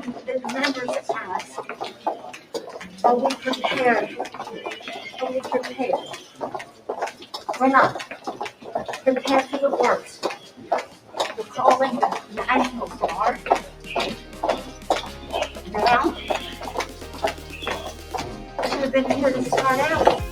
time the members ask, are we prepared? Are we prepared? We're not. Prepared for the worst. We're calling the National Guard. Now, we should have been here to start out.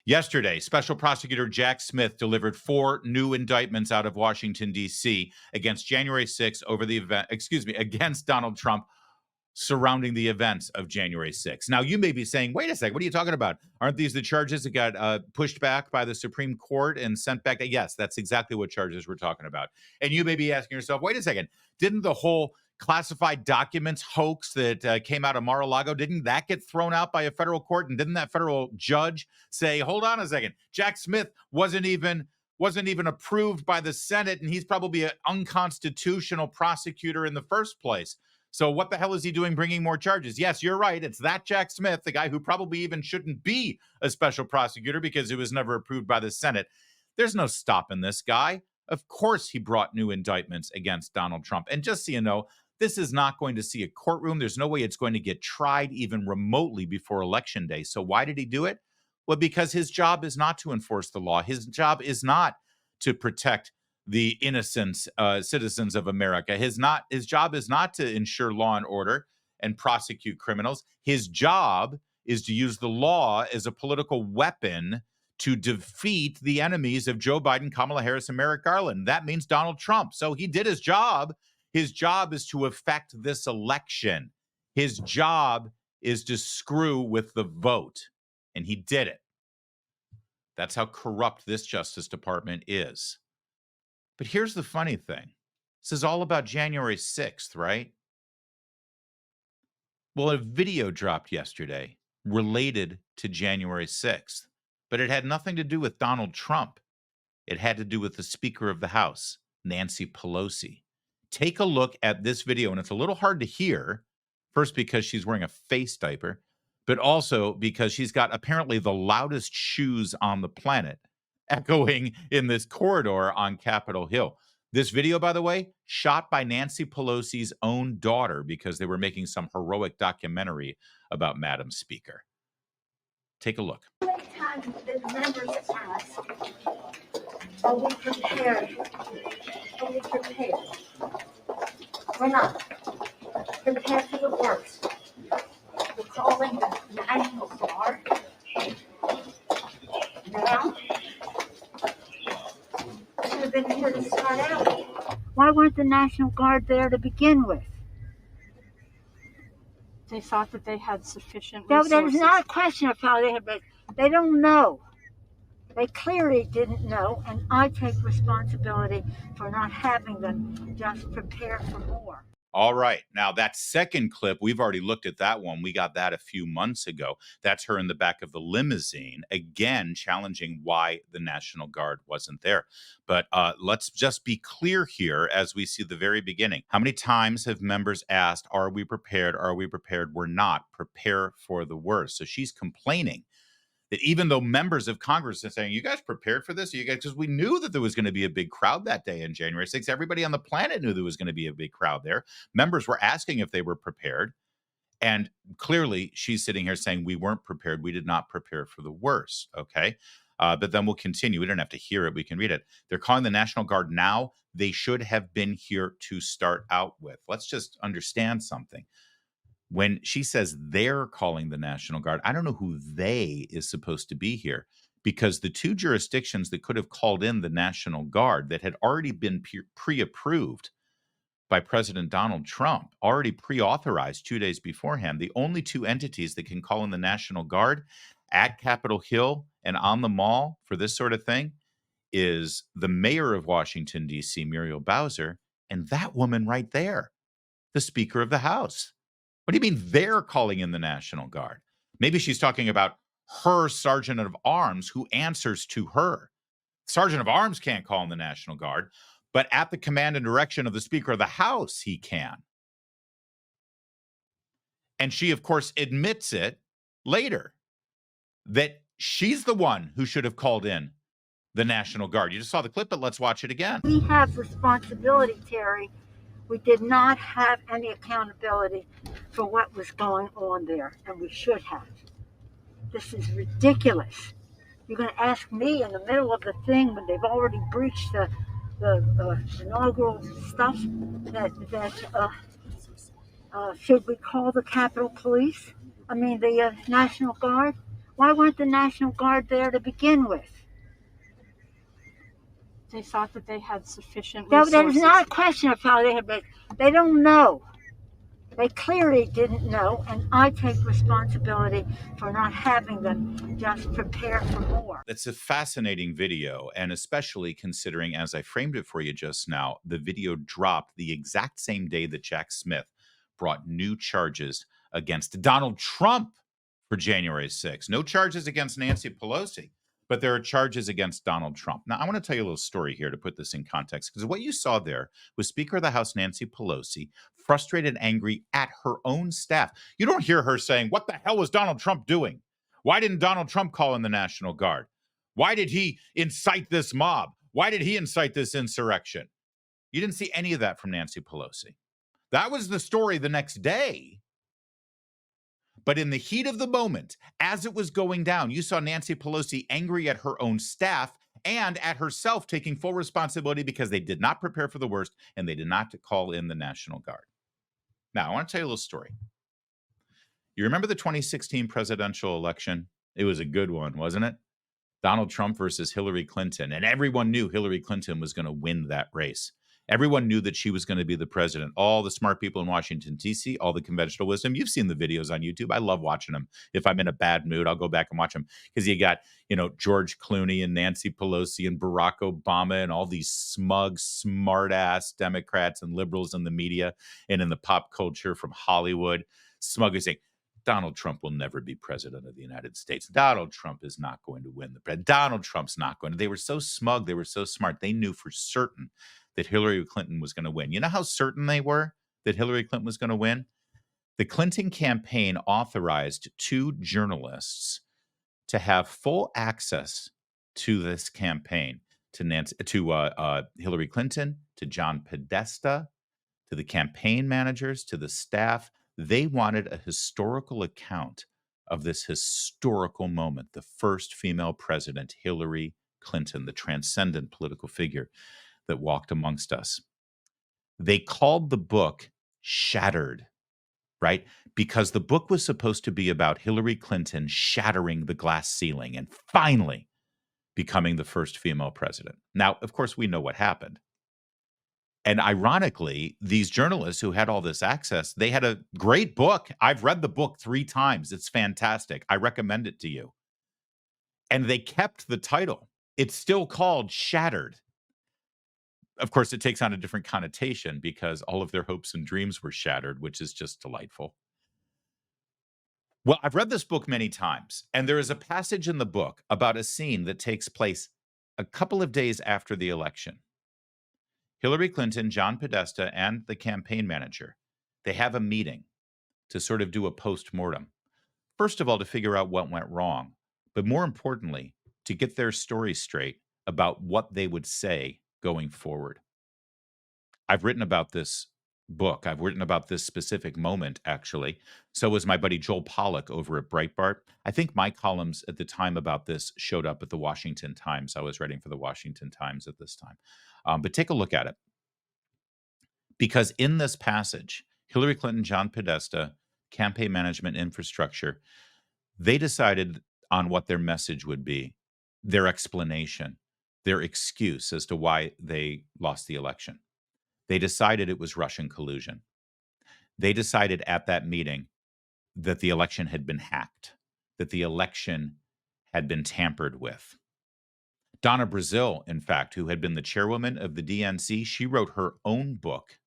Yesterday, Special Prosecutor Jack Smith delivered 4 new indictments out of Washington, D.C. against January 6th against Donald Trump surrounding the events of January 6th. Now, you may be saying, wait a second, what are you talking about? Aren't these the charges that got pushed back by the Supreme Court and sent back? Yes, that's exactly what charges we're talking about. And you may be asking yourself, wait a second, didn't the whole classified documents hoax that came out of Mar-a-Lago, didn't that get thrown out by a federal court? And didn't that federal judge say, hold on a second, Jack Smith wasn't even approved by the Senate, and he's probably an unconstitutional prosecutor in the first place. So what the hell is he doing bringing more charges? Yes, you're right. It's that Jack Smith, the guy who probably even shouldn't be a special prosecutor because it was never approved by the Senate. There's no stopping this guy. Of course he brought new indictments against Donald Trump. And just so you know, this is not going to see a courtroom. There's no way it's going to get tried even remotely before Election Day. So why did he do it? Well, because his job is not to enforce the law. His job is not to protect the innocent citizens of America. His job is not to ensure law and order and prosecute criminals. His job is to use the law as a political weapon to defeat the enemies of Joe Biden, Kamala Harris, and Merrick Garland. That means Donald Trump. So he did his job. His job is to affect this election. His job is to screw with the vote. And he did it. That's how corrupt this Justice Department is. But here's the funny thing. This is all about January 6th, right? Well, a video dropped yesterday related to January 6th, but it had nothing to do with Donald Trump. It had to do with the Speaker of the House, Nancy Pelosi. Take a look at this video, and it's a little hard to hear, first because she's wearing a face diaper, but also because she's got apparently the loudest shoes on the planet echoing in this corridor on Capitol Hill. This video, by the way, shot by Nancy Pelosi's own daughter because they were making some heroic documentary about Madam Speaker. Take a look. How many times the members ask, are we prepared? Are we prepared? We're not. Prepared for the worst. We're calling the National Guard. Now, should have been here to start out. Why weren't the National Guard there to begin with? They thought that they had sufficient No, resources. there's not a question of how they had, but they don't know. They clearly didn't know, and I take responsibility for not having them just prepare for more. All right. Now, that second clip, we've already looked at that one. We got that a few months ago. That's her in the back of the limousine, again, challenging why the National Guard wasn't there. But let's just be clear here as we see the very beginning. How many times have members asked, are we prepared? Are we prepared? We're not. Prepare for the worst. So she's complaining that even though members of Congress are saying, you guys prepared for this? You guys, because we knew that there was going to be a big crowd that day on January 6th. Everybody on the planet knew there was going to be a big crowd there. Members were asking if they were prepared. And clearly she's sitting here saying we weren't prepared. We did not prepare for the worst. Okay. But then we'll continue. We don't have to hear it. We can read it. They're calling the National Guard now. They should have been here to start out with. Let's just understand something. When she says they're calling the National Guard, I don't know who they is supposed to be here, because the two jurisdictions that could have called in the National Guard that had already been pre-approved by President Donald Trump, already pre-authorized 2 days beforehand, the only two entities that can call in the National Guard at Capitol Hill and on the Mall for this sort of thing is the mayor of Washington, D.C., Muriel Bowser, and that woman right there, the Speaker of the House. What do you mean they're calling in the National Guard? Maybe she's talking about her sergeant of arms who answers to her. Sergeant of arms can't call in the National Guard, but at the command and direction of the Speaker of the House, he can. And she, of course, admits it later that she's the one who should have called in the National Guard. You just saw the clip, but let's watch it again. We have responsibility, Terry. We did not have any accountability for what was going on there, and we should have. This is ridiculous. You're going to ask me in the middle of the thing when they've already breached the inaugural stuff that should we call the Capitol Police? I mean, the National Guard? Why weren't the National Guard there to begin with? They thought that they had sufficient That resources. is not a question of how they had been. They don't know. They clearly didn't know, and I take responsibility for not having them just prepare for more. That's a fascinating video, and especially considering, as I framed it for you just now, the video dropped the exact same day that Jack Smith brought new charges against Donald Trump for January 6th. No charges against Nancy Pelosi, but there are charges against Donald Trump. Now, I want to tell you a little story here to put this in context, because what you saw there was Speaker of the House Nancy Pelosi frustrated and angry at her own staff. You don't hear her saying, "What the hell was Donald Trump doing? Why didn't Donald Trump call in the National Guard? Why did he incite this mob? Why did he incite this insurrection?" You didn't see any of that from Nancy Pelosi. That was the story the next day. But in the heat of the moment, as it was going down, you saw Nancy Pelosi angry at her own staff and at herself, taking full responsibility because they did not prepare for the worst and they did not call in the National Guard. Now, I want to tell you a little story. You remember the 2016 presidential election? It was a good one, wasn't it? Donald Trump versus Hillary Clinton. And everyone knew Hillary Clinton was going to win that race. Everyone knew that she was going to be the president. All the smart people in Washington, D.C., all the conventional wisdom. You've seen the videos on YouTube. I love watching them. If I'm in a bad mood, I'll go back and watch them because you got, George Clooney and Nancy Pelosi and Barack Obama and all these smug, smart-ass Democrats and liberals in the media and in the pop culture from Hollywood, smugly saying, Donald Trump will never be president of the United States. Donald Trump is not going to win the president. Donald Trump's not going to. They were so smug. They were so smart. They knew for certain that Hillary Clinton was going to win. You know how certain they were that Hillary Clinton was going to win? The Clinton campaign authorized 2 journalists to have full access to this campaign, to Hillary Clinton, to John Podesta, to the campaign managers, to the staff. They wanted a historical account of this historical moment, the first female president, Hillary Clinton, the transcendent political figure that walked amongst us. They called the book Shattered, right? Because the book was supposed to be about Hillary Clinton shattering the glass ceiling and finally becoming the first female president. Now, of course, we know what happened. And ironically, these journalists who had all this access, they had a great book. I've read the book 3 times. It's fantastic. I recommend it to you. And they kept the title. It's still called Shattered. Of course, it takes on a different connotation because all of their hopes and dreams were shattered, which is just delightful. Well, I've read this book many times, and there is a passage in the book about a scene that takes place a couple of days after the election. Hillary Clinton, John Podesta, and the campaign manager, they have a meeting to sort of do a post-mortem. First of all, to figure out what went wrong, but more importantly, to get their story straight about what they would say going forward. I've written about this book. I've written about this specific moment, actually. So was my buddy Joel Pollack over at Breitbart. I think my columns at the time about this showed up at the Washington Times. I was writing for the Washington Times at this time. But take a look at it. Because in this passage, Hillary Clinton, John Podesta, campaign management infrastructure, they decided on what their message would be, their explanation, their excuse as to why they lost the election. They decided it was Russian collusion. They decided at that meeting that the election had been hacked, that the election had been tampered with. Donna Brazile, in fact, who had been the chairwoman of the DNC, she wrote her own book,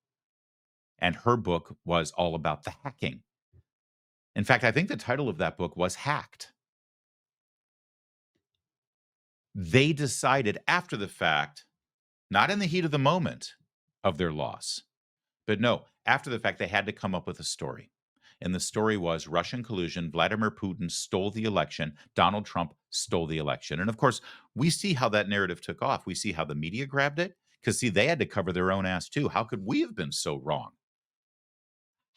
and her book was all about the hacking. In fact, I think the title of that book was Hacked. They decided after the fact, not in the heat of the moment of their loss, but no, after the fact, they had to come up with a story. And the story was Russian collusion. Vladimir Putin stole the election. Donald Trump stole the election. And of course, we see how that narrative took off. We see how the media grabbed it because, see, they had to cover their own ass too. How could we have been so wrong?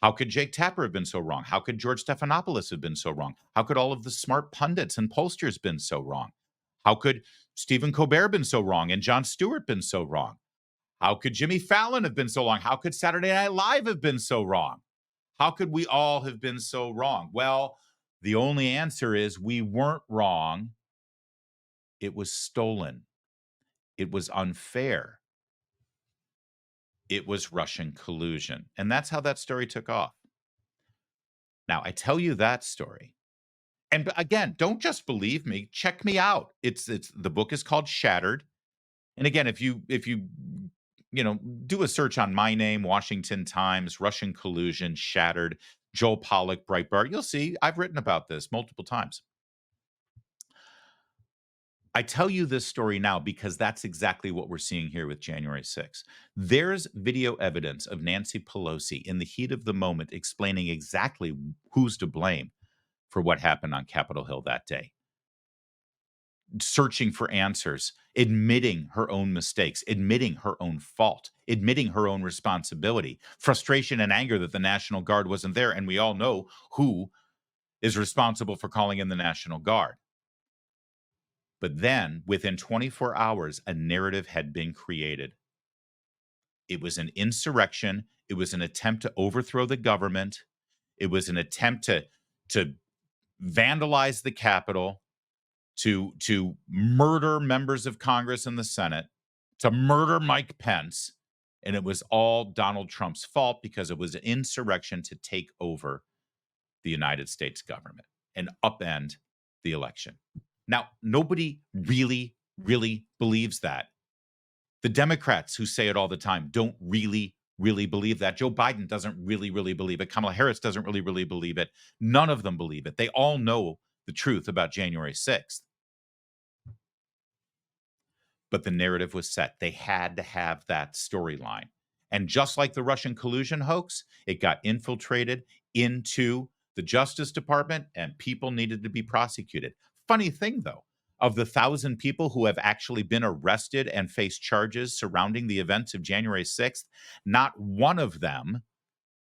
How could Jake Tapper have been so wrong? How could George Stephanopoulos have been so wrong? How could all of the smart pundits and pollsters been so wrong? How could Stephen Colbert been so wrong and Jon Stewart been so wrong? How could Jimmy Fallon have been so wrong? How could Saturday Night Live have been so wrong? How could we all have been so wrong? Well, the only answer is we weren't wrong. It was stolen. It was unfair. It was Russian collusion. And that's how that story took off. Now, I tell you that story. And again, don't just believe me. Check me out. It's the book is called Shattered. And again, if you do a search on my name, Washington Times, Russian collusion, Shattered, Joel Pollack, Breitbart, you'll see I've written about this multiple times. I tell you this story now because that's exactly what we're seeing here with January 6th. There's video evidence of Nancy Pelosi in the heat of the moment explaining exactly who's to blame for what happened on Capitol Hill that day. Searching for answers, admitting her own mistakes, admitting her own fault, admitting her own responsibility, frustration and anger that the National Guard wasn't there. And we all know who is responsible for calling in the National Guard. But then, within 24 hours, a narrative had been created. It was an insurrection. It was an attempt to overthrow the government. It was an attempt to vandalize the Capitol, to murder members of Congress and the Senate, to murder Mike Pence. And it was all Donald Trump's fault because it was an insurrection to take over the United States government and upend the election. Now, nobody really, really believes that. The Democrats who say it all the time don't really, really believe that. Joe Biden doesn't really, really believe it. Kamala Harris doesn't really, really believe it. None of them believe it. They all know the truth about January 6th. But the narrative was set. They had to have that storyline. And just like the Russian collusion hoax, it got infiltrated into the Justice Department and people needed to be prosecuted. Funny thing, though, of the 1,000 people who have actually been arrested and faced charges surrounding the events of January 6th, not one of them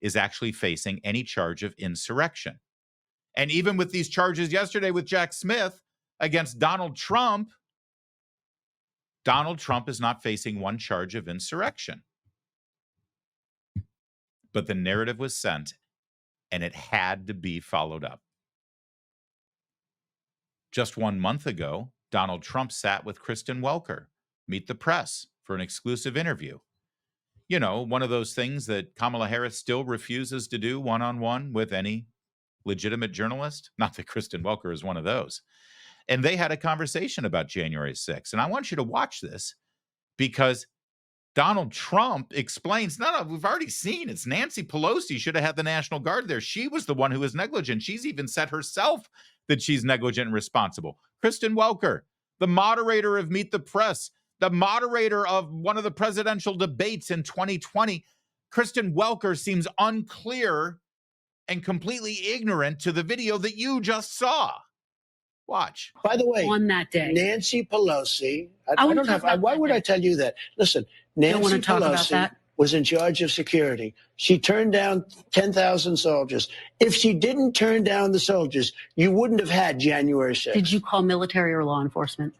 is actually facing any charge of insurrection. And even with these charges yesterday with Jack Smith against Donald Trump is not facing one charge of insurrection. But the narrative was sent, and it had to be followed up. Just 1 month ago, Donald Trump sat with Kristen Welker, Meet the Press, for an exclusive interview. You know, one of those things that Kamala Harris still refuses to do one-on-one with any legitimate journalist. Not that Kristen Welker is one of those. And they had a conversation about January 6th. And I want you to watch this because Donald Trump explains, no, we've already seen it's Nancy Pelosi should have had the National Guard there. She was the one who was negligent. She's even said herself that she's negligent and responsible. Kristen Welker, the moderator of Meet the Press, the moderator of one of the presidential debates in 2020, Kristen Welker seems unclear and completely ignorant to the video that you just saw. Watch. By the way, on that day, Nancy Pelosi, why would I tell you that? Listen, Nancy Pelosi was in charge of security. She turned down 10,000 soldiers. If she didn't turn down the soldiers, you wouldn't have had January 6th. Did you call military or law enforcement?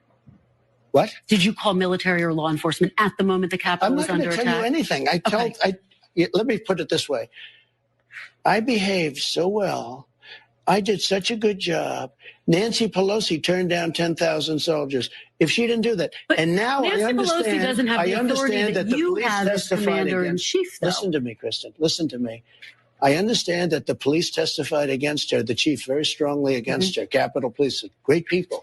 What? Did you call military or law enforcement at the moment the Capitol was under attack? I'm not going to tell you anything. Let me put it this way. I behaved so well. I did such a good job. Nancy Pelosi turned down 10,000 soldiers. If she didn't do that, and now Nancy Pelosi doesn't have the authority that you have as commander-in-chief, though. Listen to me, Kristen. Listen to me. I understand that the police testified against her, the chief very strongly against her, Capitol Police, great people.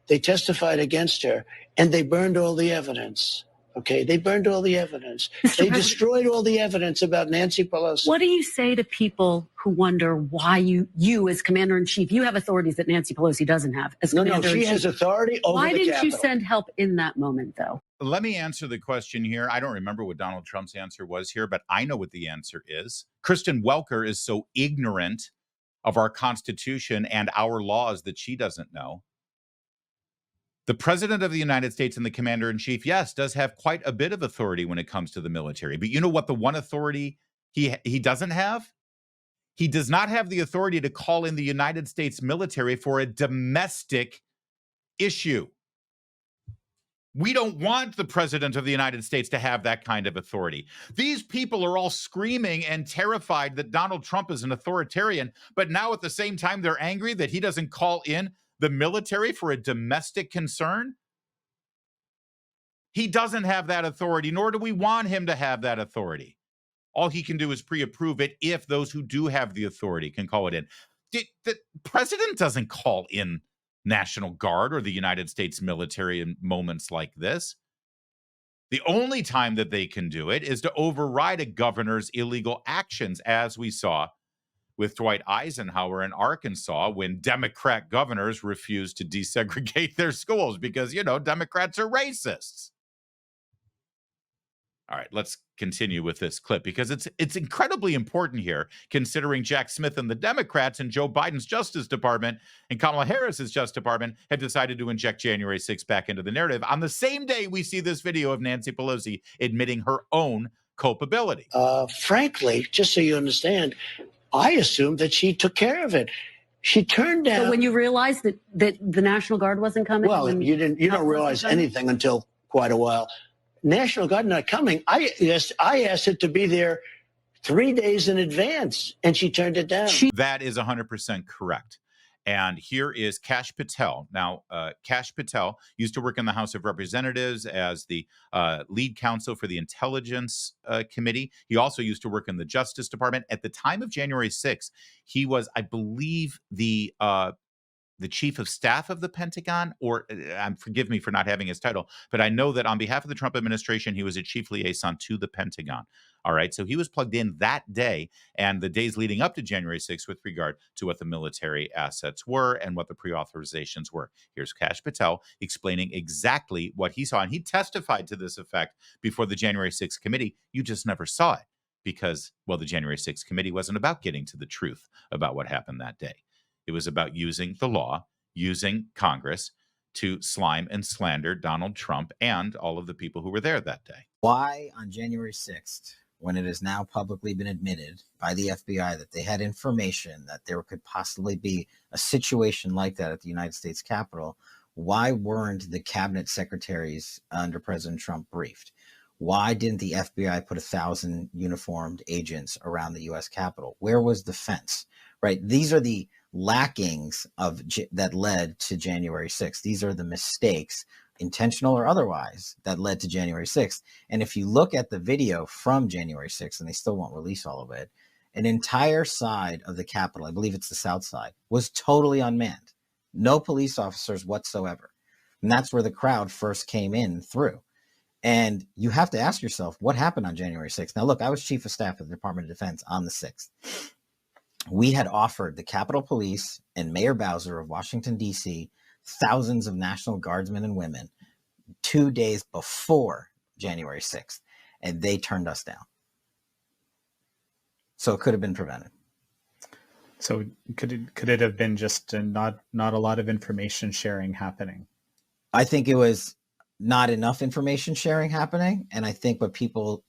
They testified against her, and they burned all the evidence. Okay, they burned all the evidence. They destroyed all the evidence about Nancy Pelosi. What do you say to people who wonder why you as commander-in-chief, you have authorities that Nancy Pelosi doesn't have as commander-in-chief? No, she has authority over the Capitol. Why didn't you send help in that moment, though? let me answer the question here. I don't remember what Donald Trump's answer was here, but I know what the answer is. Kristen Welker is so ignorant of our Constitution and our laws that she doesn't know. The President of the United States and the Commander-in-Chief, yes, does have quite a bit of authority when it comes to the military. But you know what the one authority he doesn't have? He does not have the authority to call in the United States military for a domestic issue. We don't want the President of the United States to have that kind of authority. These people are all screaming and terrified that Donald Trump is an authoritarian, but now at the same time, they're angry that he doesn't call in the military for a domestic concern. He doesn't have that authority, nor do we want him to have that authority. All he can do is pre-approve it if those who do have the authority can call it in. The president doesn't call in National Guard or the United States military in moments like this. The only time that they can do it is to override a governor's illegal actions, as we saw with Dwight Eisenhower in Arkansas when Democrat governors refused to desegregate their schools because, Democrats are racists. All right, let's continue with this clip because it's incredibly important here, considering Jack Smith and the Democrats and Joe Biden's Justice Department and Kamala Harris's Justice Department have decided to inject January 6th back into the narrative on the same day we see this video of Nancy Pelosi admitting her own culpability. Frankly, just so you understand, I assumed that she took care of it. She turned down. So when you realized that the National Guard wasn't coming, Well, you don't realize anything until quite a while. National Guard not coming. I asked it to be there 3 days in advance, and she turned it down. That is 100% correct. And here is Kash Patel. Now, Kash Patel used to work in the House of Representatives as the lead counsel for the Intelligence Committee. He also used to work in the Justice Department. At the time of January 6th, he was, I believe, the chief of staff of the Pentagon, or forgive me for not having his title, but I know that on behalf of the Trump administration, he was a chief liaison to the Pentagon. All right. So he was plugged in that day and the days leading up to January 6th with regard to what the military assets were and what the pre-authorizations were. Here's Kash Patel explaining exactly what he saw. And he testified to this effect before the January 6th committee. You just never saw it because, well, the January 6th committee wasn't about getting to the truth about what happened that day. It was about using the law, using Congress to slime and slander Donald Trump and all of the people who were there that day. Why on January 6th, when it has now publicly been admitted by the FBI that they had information that there could possibly be a situation like that at the United States Capitol, why weren't the cabinet secretaries under President Trump briefed? Why didn't the FBI put 1,000 uniformed agents around the U.S. Capitol? Where was the fence? Right? These are the lackings that led to January 6th. These are the mistakes, intentional or otherwise, that led to January 6th. And if you look at the video from January 6th, and they still won't release all of it, an entire side of the Capitol, I believe it's the south side, was totally unmanned. No police officers whatsoever. And that's where the crowd first came in through. And you have to ask yourself, what happened on January 6th? Now, look, I was chief of staff of the Department of Defense on the 6th. We had offered the Capitol Police and Mayor Bowser of Washington, D.C., thousands of National Guardsmen and women 2 days before January 6th, and they turned us down. So it could have been prevented. So could it have been just not a lot of information sharing happening? I think it was not enough information sharing happening. And I think what people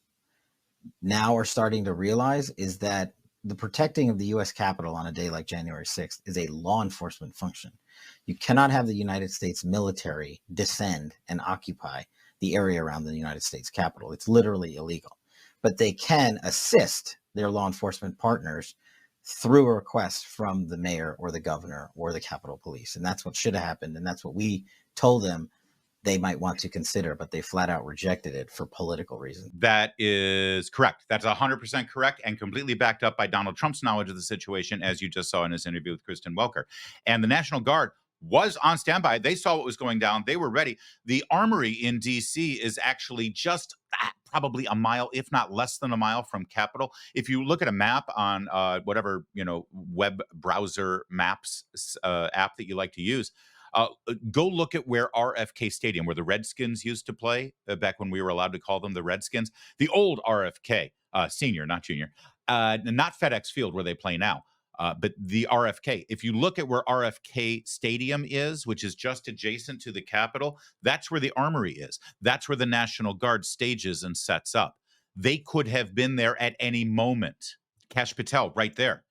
now are starting to realize is that the protecting of the U.S. Capitol on a day like January 6th is a law enforcement function. You cannot have the United States military descend and occupy the area around the United States Capitol. It's literally illegal. But they can assist their law enforcement partners through a request from the mayor or the governor or the Capitol Police. And that's what should have happened. And that's what we told them they might want to consider, but they flat out rejected it for political reasons. That is correct. That's 100% correct and completely backed up by Donald Trump's knowledge of the situation, as you just saw in his interview with Kristen Welker. And the National Guard was on standby. They saw what was going down. They were ready. The Armory in D.C. is actually just probably a mile, if not less than a mile from Capitol. If you look at a map on whatever, web browser maps app that you like to use, Go look at where RFK Stadium, where the Redskins used to play back when we were allowed to call them the Redskins, the old RFK, senior, not junior, not FedEx Field where they play now. But the RFK, if you look at where RFK Stadium is, which is just adjacent to the Capitol, that's where the Armory is. That's where the National Guard stages and sets up. They could have been there at any moment. Kash Patel, right there.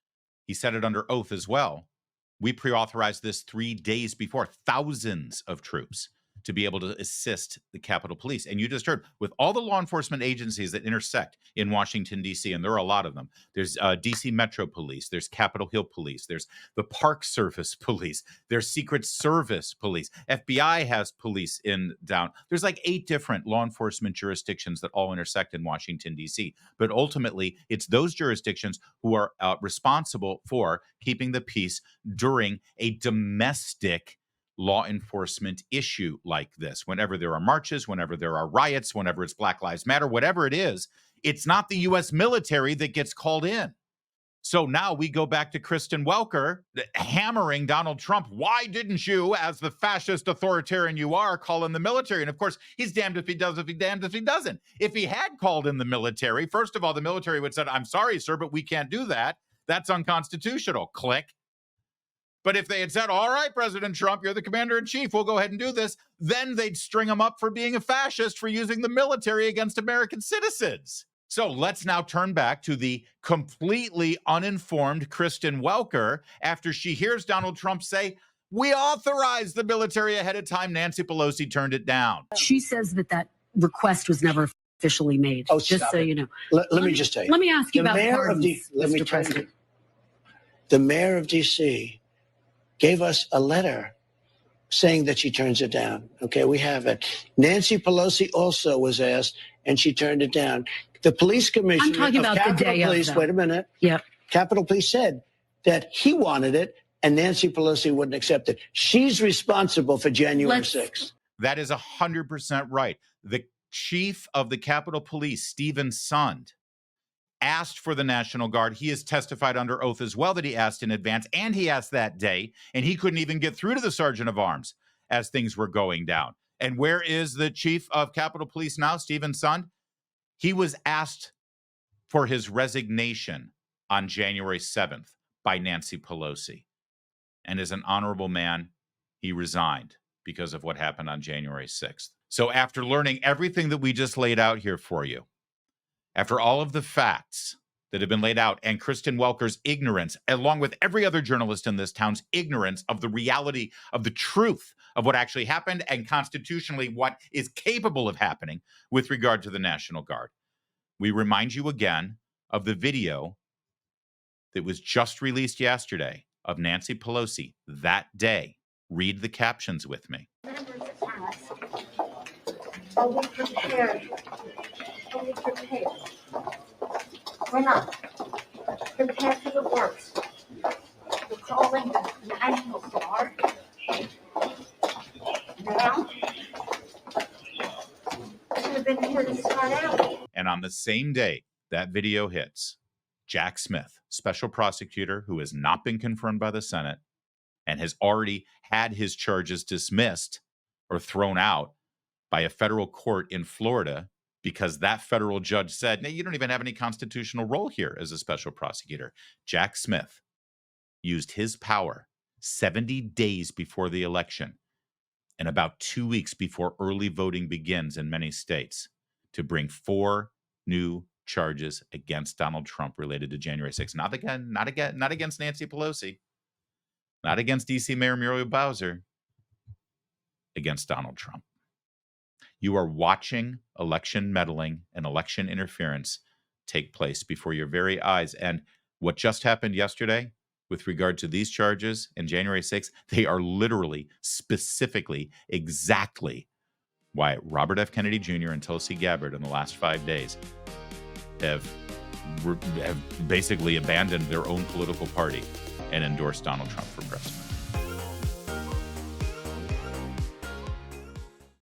He said it under oath as well. We pre-authorized this 3 days before, thousands of troops to be able to assist the Capitol Police. And you just heard, with all the law enforcement agencies that intersect in Washington, D.C., and there are a lot of them, there's D.C. Metro Police, there's Capitol Hill Police, there's the Park Service Police, there's Secret Service Police, FBI has police in down. There's like 8 different law enforcement jurisdictions that all intersect in Washington, D.C. But ultimately, it's those jurisdictions who are responsible for keeping the peace during a domestic law enforcement issue like this. Whenever there are marches, whenever there are riots, whenever it's Black Lives Matter, whatever it is, it's not the U.S. military that gets called in. So now we go back to Kristen Welker hammering Donald Trump. Why didn't you, as the fascist authoritarian you are, call in the military? And of course, he's damned if he does, if he damned if he doesn't. If he had called in the military, first of all, the military would have said, I'm sorry, sir, but we can't do that. That's unconstitutional. Click. But if they had said, all right, President Trump, you're the commander-in-chief, we'll go ahead and do this, then they'd string him up for being a fascist for using the military against American citizens. So let's now turn back to the completely uninformed Kristen Welker after she hears Donald Trump say, we authorized the military ahead of time. Nancy Pelosi turned it down. She says that request was never officially made. Oh, just stop so it. you know. Let me just tell you. Let me ask you The about mayor of pardons, let me Mr. tell you. President. The mayor of D.C. gave us a letter saying that she turns it down. Okay, we have it. Nancy Pelosi also was asked, and she turned it down. The police commissioner I'm talking of about Capitol the day Police, of, though. wait a minute. Yeah. Capitol Police said that he wanted it, and Nancy Pelosi wouldn't accept it. She's responsible for January 6th. That is 100% right. The chief of the Capitol Police, Stephen Sund, asked for the National Guard. He has testified under oath as well that he asked in advance, and he asked that day, and he couldn't even get through to the Sergeant of Arms as things were going down. And where is the chief of Capitol Police now, Stephen Sund? He was asked for his resignation on January 7th by Nancy Pelosi. And as an honorable man, he resigned because of what happened on January 6th. So after learning everything that we just laid out here for you, after all of the facts that have been laid out and Kristen Welker's ignorance, along with every other journalist in this town's ignorance of the reality of the truth of what actually happened and constitutionally what is capable of happening with regard to the National Guard, we remind you again of the video that was just released yesterday of Nancy Pelosi that day. Read the captions with me. Members ask, are we prepared? Are we prepared? We're not. Prepared for the worst. We're calling the National Guard. Now, should have been here to start out. And on the same day that video hits, Jack Smith, special prosecutor who has not been confirmed by the Senate and has already had his charges dismissed or thrown out by a federal court in Florida because that federal judge said, no, you don't even have any constitutional role here as a special prosecutor. Jack Smith used his power 70 days before the election and about 2 weeks before early voting begins in many states to bring 4 new charges against Donald Trump related to January 6th. Not against Nancy Pelosi, not against DC Mayor Muriel Bowser, against Donald Trump. You are watching election meddling and election interference take place before your very eyes. And what just happened yesterday with regard to these charges and January 6th, they are literally, specifically, exactly why Robert F. Kennedy Jr. and Tulsi Gabbard in the last 5 days have basically abandoned their own political party and endorsed Donald Trump for president.